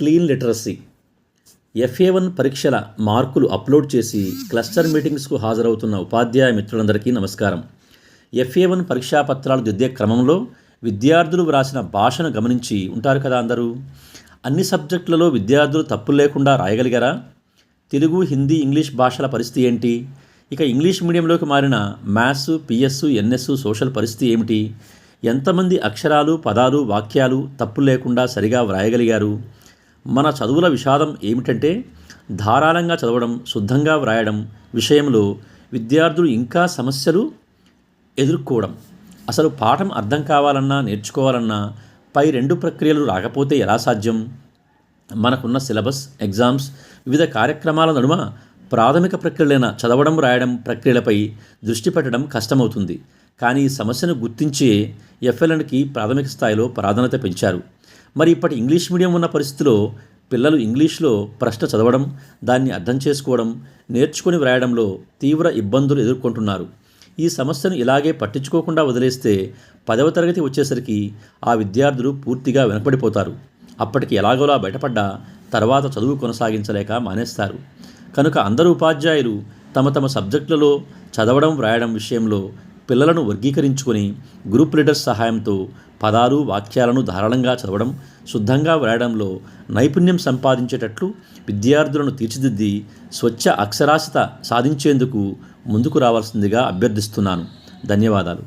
Clean literacy. FA1 పరీక్షల మార్కులు upload చేసి క్లస్టర్ మీటింగ్స్కు హాజరవుతున్న ఉపాధ్యాయ మిత్రులందరికీ నమస్కారం. FA1 పరీక్షా పత్రాలు దిద్దే క్రమంలో విద్యార్థులు వ్రాసిన భాషను గమనించి ఉంటారు కదా అందరూ. అన్ని సబ్జెక్టులలో విద్యార్థులు తప్పులు లేకుండా రాయగలిగారా? తెలుగు, హిందీ, ఇంగ్లీష్ భాషల పరిస్థితి ఏంటి? ఇక ఇంగ్లీష్ మీడియంలోకి మారిన మ్యాథ్స్, PS, NS, సోషల్ పరిస్థితి ఏమిటి? ఎంతమంది అక్షరాలు, పదాలు, వాక్యాలు తప్పులు లేకుండా సరిగా వ్రాయగలిగారు? మన చదువుల విషాదం ఏమిటంటే ధారాళంగా చదవడం, శుద్ధంగా వ్రాయడం విషయంలో విద్యార్థులు ఇంకా సమస్యలు ఎదుర్కోవడం. అసలు పాఠం అర్థం కావాలన్నా, నేర్చుకోవాలన్నా పై రెండు ప్రక్రియలు రాకపోతే ఎలా సాధ్యం? మనకున్న సిలబస్, ఎగ్జామ్స్, వివిధ కార్యక్రమాల నడుమ ప్రాథమిక ప్రక్రియలైన చదవడం, రాయడం ప్రక్రియలపై దృష్టి పెట్టడం కష్టమవుతుంది. కానీ ఈ సమస్యను గుర్తించే FLNకి ప్రాథమిక స్థాయిలో ప్రాధాన్యత పెంచారు. మరి ఇప్పటి ఇంగ్లీష్ మీడియం ఉన్న పరిస్థితిలో పిల్లలు ఇంగ్లీష్లో ప్రశ్న చదవడం, దాన్ని అర్థం చేసుకోవడం, నేర్చుకుని వ్రాయడంలో తీవ్ర ఇబ్బందులు ఎదుర్కొంటున్నారు. ఈ సమస్యను ఇలాగే పట్టించుకోకుండా వదిలేస్తే 10వ తరగతి వచ్చేసరికి ఆ విద్యార్థులు పూర్తిగా వెనకబడిపోతారు. అప్పటికి ఎలాగోలా బయటపడ్డా తర్వాత చదువు కొనసాగించలేక మానేస్తారు. కనుక అందరూ ఉపాధ్యాయులు తమ తమ సబ్జెక్టులలో చదవడం, వ్రాయడం విషయంలో పిల్లలను వర్గీకరించుకొని గ్రూప్ లీడర్స్ సహాయంతో పదాలు, వాక్యాలను ధారాళంగా చదవడం, శుద్ధంగా వ్రాయడంలో నైపుణ్యం సంపాదించేటట్లు విద్యార్థులను తీర్చిదిద్ది స్వచ్ఛ అక్షరాస్యత సాధించేందుకు ముందుకు రావాల్సిందిగా అభ్యర్థిస్తున్నాను. ధన్యవాదాలు.